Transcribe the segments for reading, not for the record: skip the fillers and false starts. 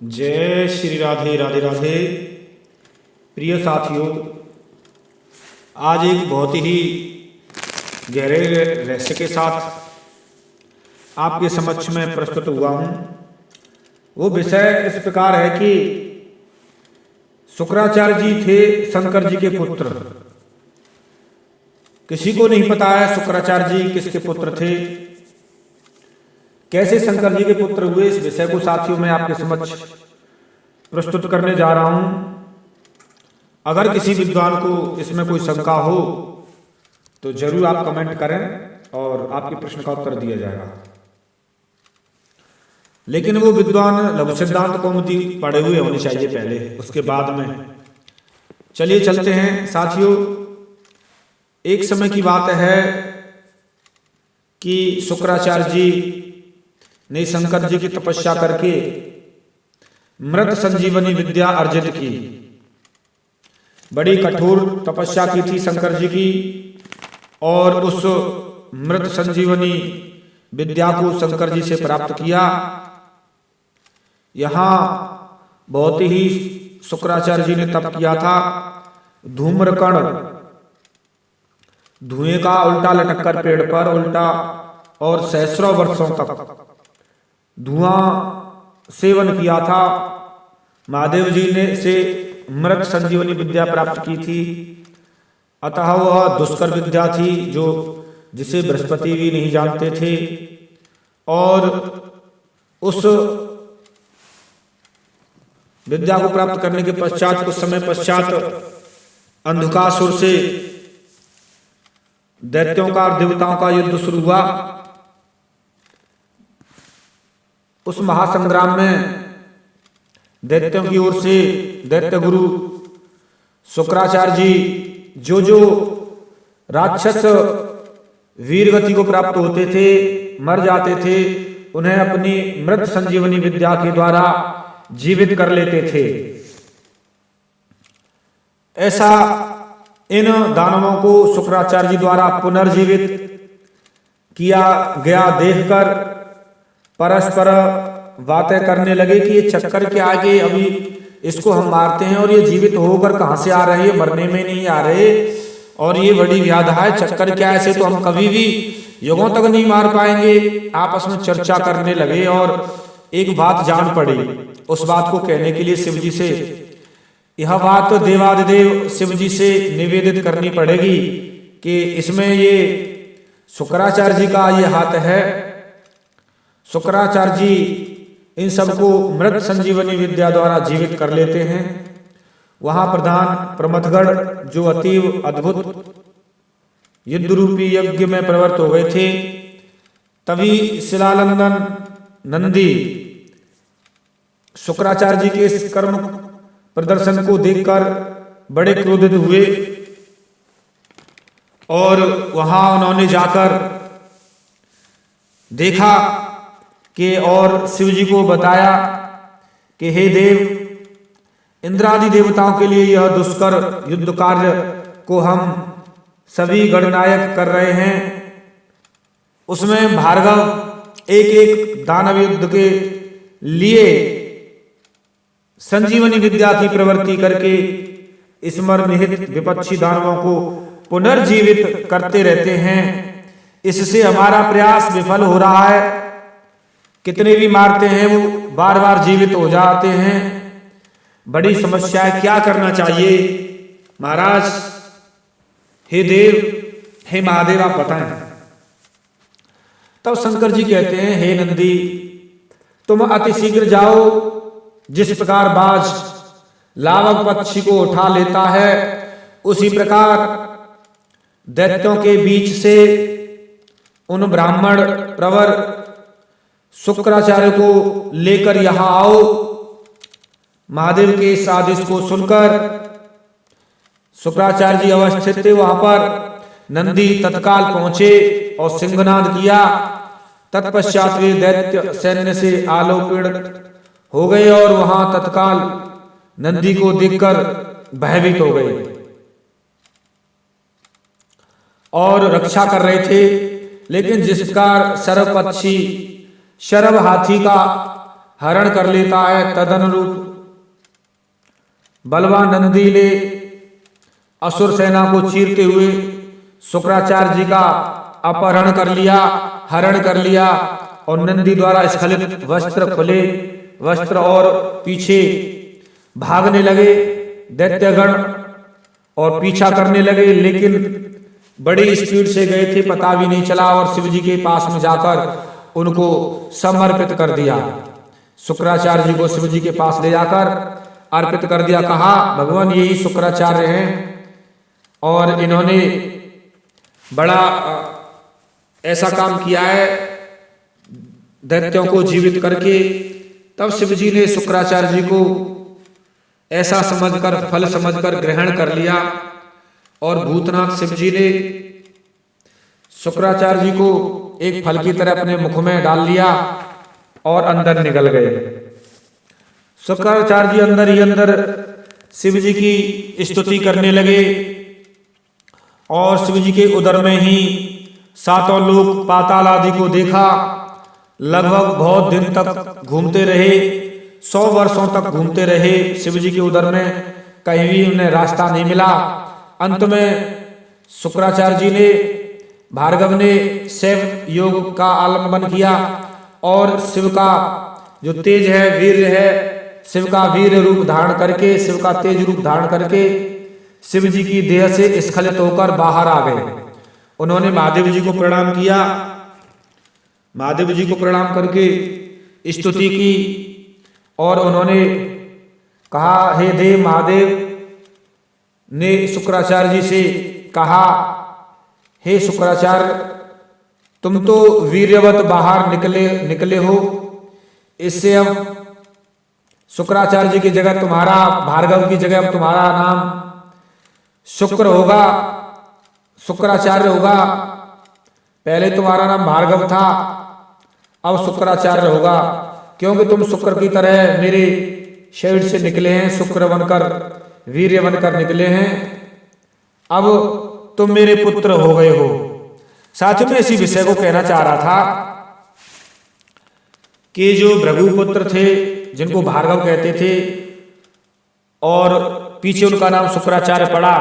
जय श्री राधे राधे राधे। प्रिय साथियों, आज एक बहुत ही गहरे रहस्य के साथ आपके समक्ष में प्रस्तुत हुआ हूँ। वो विषय इस प्रकार है कि शुक्राचार्य जी थे शंकर जी के पुत्र। किसी को नहीं पता है शुक्राचार्य जी किसके पुत्र थे, कैसे शंकर जी के पुत्र हुए। इस विषय को साथियों मैं आपके समक्ष प्रस्तुत करने जा रहा हूं। अगर किसी विद्वान को इसमें कोई शंका हो तो जरूर आप कमेंट करें और आपके प्रश्न का उत्तर दिया जाएगा। लेकिन वो विद्वान लघु सिद्धांत कौमुदी पढ़े हुए होने चाहिए पहले, उसके बाद में। चलिए चलते हैं साथियों। एक समय की बात है कि शुक्राचार्य जी ने शंकर जी की तपस्या करके मृत संजीवनी विद्या अर्जित की। बड़ी कठोर तपस्या की थी शंकर जी की, और उस मृत संजीवनी विद्या को शंकर जी से प्राप्त किया। यहां बहुत ही शुक्राचार्य जी ने तप किया था। धूम्रकण, धुएं का उल्टा लटक कर पेड़ पर उल्टा, और सहस्रों वर्षों तक धुआं सेवन किया था। महादेव जी ने से मृत संजीवनी विद्या प्राप्त की थी। अतः वह दुष्कर विद्या थी जो जिसे बृहस्पति भी नहीं जानते थे। और उस विद्या को प्राप्त करने के पश्चात कुछ समय पश्चात अंधकासुर से दैत्यों का और देवताओं का युद्ध शुरू हुआ। उस महासंग्राम में दैत्यों की ओर से दैत्य गुरु शुक्राचार्य जी जो राक्षस वीरगति को प्राप्त होते थे, मर जाते थे, उन्हें अपनी मृत संजीवनी विद्या के द्वारा जीवित कर लेते थे। ऐसा इन दानवों को शुक्राचार्य जी द्वारा पुनर्जीवित किया गया देखकर परस्पर बातें करने लगे कि ये चक्कर के आगे अभी इसको हम मारते हैं और ये जीवित होकर कहां से आ रहे हैं, मरने में नहीं आ रहे, और ये बड़ी व्याधा है, चक्कर क्या ऐसे तो हम कभी भी युगों तक नहीं मार पाएंगे। आपस में चर्चा करने लगे और एक बात जान पड़ी। उस बात को कहने के लिए शिव जी से यह बात देवादिदेव शिव जी से निवेदित करनी पड़ेगी कि इसमें ये शुक्राचार्य जी का ये हाथ है। शुक्राचार्य जी इन सबको मृत संजीवनी विद्या द्वारा जीवित कर लेते हैं। वहां प्रधान प्रमथगढ़ जो अतीव अद्भुत युद्ध रूपी यज्ञ में प्रवृत्त हो गए थे। तभी शिलानंदन नंदी शुक्राचार्य जी के इस कर्म प्रदर्शन को देखकर बड़े क्रोधित हुए, और वहां उन्होंने जाकर देखा कि और शिव जी को बताया कि हे देव, इंद्रादि देवताओं के लिए यह दुष्कर युद्ध कार्य को हम सभी गणनायक कर रहे हैं। उसमें भार्गव एक एक दानव युद्ध के लिए संजीवनी विद्या की प्रवृत्ति करके स्मर निहित विपक्षी दानवों को पुनर्जीवित करते रहते हैं। इससे हमारा प्रयास विफल हो रहा है। कितने भी मारते हैं वो बार बार जीवित हो जाते हैं। बड़ी समस्या है, क्या करना चाहिए महाराज? हे देव, हे महादेव, आप बताएं। तब शंकर जी कहते हैं, हे नंदी, तुम अति शीघ्र जाओ। जिस प्रकार बाज लावक पक्षी को उठा लेता है, उसी प्रकार दैत्यों के बीच से उन ब्राह्मण प्रवर शुक्राचार्य को लेकर यहां आओ। महादेव के इस आदेश को सुनकर शुक्राचार्य जी अवस्थित थे वहां पर। नंदी तत्काल पहुंचे और सिंहनाद किया। तत्पश्चात वे दैत्य सैन्य से आलोकित हो गए और वहां तत्काल नंदी को देखकर भयभीत हो गए और रक्षा कर रहे थे। लेकिन जिस प्रकार सर्व पक्षी शरभ हाथी का हरण कर लेता है। तदनुरूप बलवान नंदी ने असुर सेना को चीरते हुए शुक्राचार्य जी का अपहरण कर लिया, हरण कर लिया और नंदी द्वारा स्खलित वस्त्र, खुले वस्त्र और पीछे भागने लगे दैत्यगण और पीछा करने लगे, लेकिन बड़ी स्पीड से गए थे, पता भी नहीं चला और शिव जी के पास में जाकर उनको समर्पित कर दिया। शुक्राचार्य जी को शिव जी के पास ले जाकर अर्पित कर दिया। कहा भगवान यही शुक्राचार्य हैं और इन्होंने बड़ा ऐसा काम किया है दैत्यों को जीवित करके। तब शिव जी ने शुक्राचार्य जी को ऐसा समझकर, फल समझकर ग्रहण कर लिया और भूतनाथ शिव जी ने शुक्राचार्य जी को एक फल की तरह अपने मुख में डाल लिया और अंदर निकल गए। शुक्राचार्य जी अंदर ही अंदर शिव जी की स्तुति करने लगे और शिव जी के उदर में ही सातों लोक पाताल आदि को देखा। लगभग बहुत दिन तक घूमते रहे, 100 वर्षों तक घूमते रहे। शिव जी के उदर में कहीं भी उन्हें रास्ता नहीं मिला। अंत में शुक्राचार्य जी ने, भार्गव ने शैव योग का आलंबन किया और शिव का जो तेज है, वीर्य है, शिव का वीर रूप धारण करके, शिव का तेज रूप धारण करके शिव जी की देह से स्खलित होकर बाहर आ गए। उन्होंने महादेव जी को प्रणाम किया, महादेव जी को प्रणाम करके स्तुति की और उन्होंने कहा, हे देव महादेव ने शुक्राचार्य जी से कहा, हे शुक्राचार्य तुम तो वीर्यवत बाहर निकले हो, इससे अब शुक्राचार्य जी की जगह तुम्हारा, भार्गव की जगह अब तुम्हारा नाम शुक्र होगा, शुक्राचार्य होगा। पहले तुम्हारा नाम भार्गव था, अब शुक्राचार्य होगा, क्योंकि तुम शुक्र की तरह मेरे शरीर से निकले हैं, शुक्र बनकर, वीर्य बनकर निकले हैं। अब तुम मेरे पुत्र हो गए हो। साथियों में इसी विषय को कहना चाह रहा था कि जो भृगुपुत्र थे, जिनको भार्गव कहते थे और पीछे उनका नाम शुक्राचार्य पड़ा,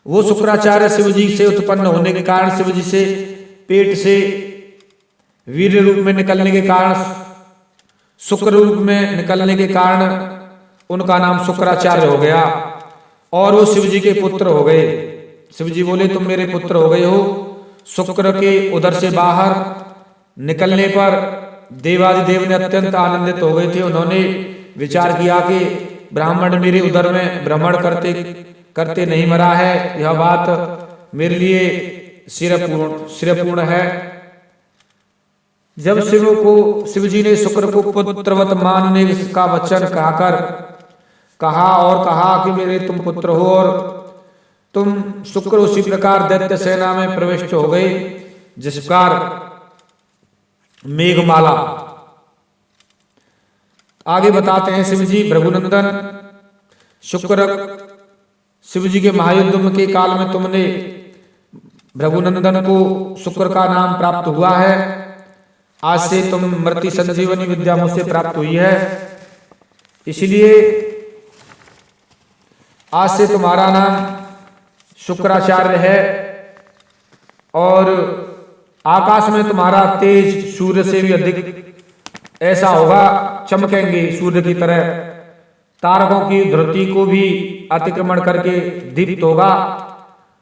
वो शुक्राचार्य शिव जी से उत्पन्न होने के कारण, शिव जी से पेट से वीर रूप में निकलने के कारण, शुक्र रूप में निकलने के कारण उनका नाम शुक्राचार्य हो गया और वो शिव जी के पुत्र हो गए। शिव जी बोले तुम मेरे पुत्र हो गए हो। शुक्र के उदर से बाहर निकलने पर देवादिदेव ने अत्यंत आनंदित हो गए थे। उन्होंने विचार किया कि ब्राह्मण मेरे उदर में भ्रमण करते करते नहीं मरा है, यह बात मेरे लिए श्रेयपूर्ण है। जब शिव जी ने शुक्र को पुत्रवत मानने का वचन कहा कि मेरे तुम पुत्र हो और तुम शुक्र, उसी प्रकार दैत्य सेना में प्रविष्ट हो गए जिस प्रकार मेघमाला। आगे बताते हैं शिव जी, भृगुनंदन शुक्र, शिव जी के महायुद्ध के काल में तुमने भृगुनंदन को शुक्र का नाम प्राप्त हुआ है। आज से तुम मृत्यु संजीवनी विद्या मुझसे प्राप्त हुई है, इसलिए आज से तुम्हारा नाम शुक्राचार्य है और आकाश में तुम्हारा तेज सूर्य से भी अधिक ऐसा होगा, चमकेंगे सूर्य की तरह, तारकों की धरती को भी अतिक्रमण करके दीप्त होगा।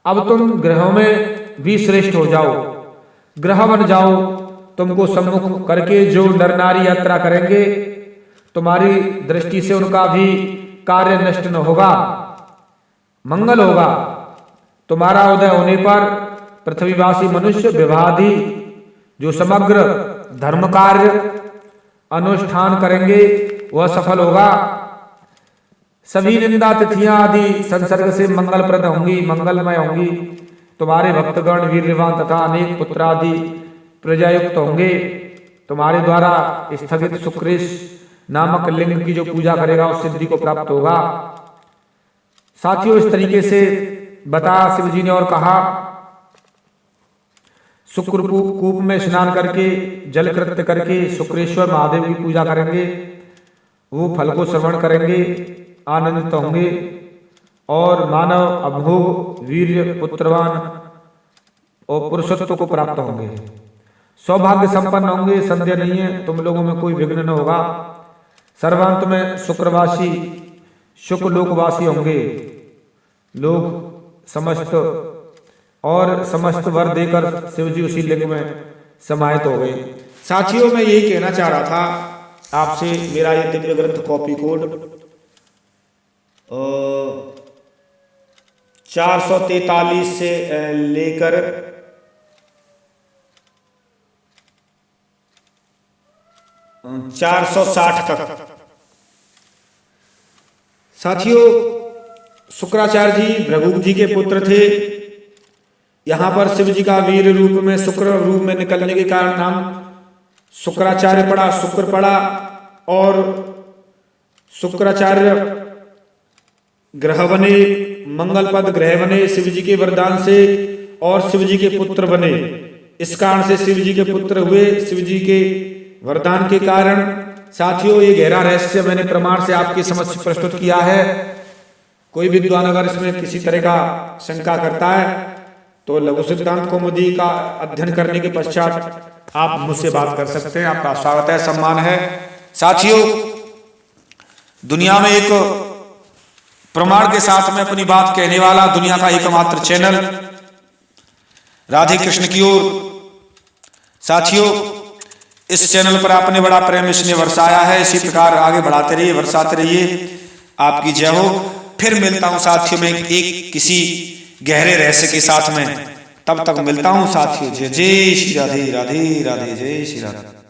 अब तुम ग्रहों में भी श्रेष्ठ हो जाओ, ग्रह बन जाओ। तुमको सम्मुख करके जो नर नारी यात्रा करेंगे, तुम्हारी दृष्टि से उनका भी कार्य नष्ट न होगा, मंगल होगा। तुम्हारा उदय होने पर पृथ्वीवासी मनुष्य विवाहादि जो समग्र धर्म कार्य अनुष्ठान करेंगे वह सफल होगा। सभी निंदा तिथियां आदि संसर्ग से मंगलप्रद होंगी, मंगलमय होंगी। तुम्हारे भक्तगण वीर्यवान तथा अनेक पुत्र आदि प्रजायुक्त होंगे। तुम्हारे द्वारा स्थगित शुक्रेश नामक लिंग की जो पूजा करेगा उस सिद्धि को प्राप्त होगा। साथियों, इस तरीके से बताया शिव जी ने और कहा, शुक्र कूप में स्नान करके जल कृत्य करके शुक्रेश्वर महादेव की पूजा करेंगे, वो फल को श्रवण करेंगे, आनंदित होंगे और मानव अभोग वीर्य पुत्रवान और पुरुषत्व को प्राप्त होंगे, सौभाग्य संपन्न होंगे। संदेह नहीं है, तुम लोगों में कोई विघ्न न होगा। सर्वांत में शुक्रवासी शुक्र लोकवासी होंगे लोग समस्त, और समस्त वर देकर शिवजी उसी लिंग में समाहित हो गए। साथियों, मैं यही कहना चाह रहा था आपसे, मेरा ये दिव्य ग्रंथ कॉपी कोड 443 से लेकर 460 तक। साथियों, शुक्राचार्य जी भृगु जी के पुत्र थे। यहाँ पर शिव जी का वीर रूप में शुक्र रूप में निकलने के कारण नाम शुक्राचार्य पड़ा, शुक्र पड़ा। और शुक्राचार्य ग्रह बने, मंगल पद ग्रह बने शिव जी के वरदान से, और शिव जी के पुत्र बने। इस कारण से शिव जी के पुत्र हुए, शिव जी के वरदान के कारण। साथियों, ये गहरा रहस्य मैंने प्रमाण से आपके समक्ष प्रस्तुत किया है। कोई विद्वान अगर इसमें किसी तरह का शंका करता है तो लघु सिद्धांत कौमुदी का अध्ययन करने के पश्चात आप मुझसे बात कर सकते हैं। आपका स्वागत है, सम्मान है। साथियों, दुनिया में एक प्रमाण के साथ में अपनी बात कहने वाला दुनिया का एकमात्र चैनल राधे कृष्ण की ओर। साथियों, इस चैनल पर आपने बड़ा प्रेम इसने बरसाया है, इसी प्रकार आगे बढ़ाते रहिए, बरसाते रहिए। आपकी जय हो। फिर मिलता हूं साथियों में एक किसी गहरे रहस्य के साथ में। तब तक मिलता हूं साथियों। जय जय श्री राधे, राधे राधे, जय श्री राधे।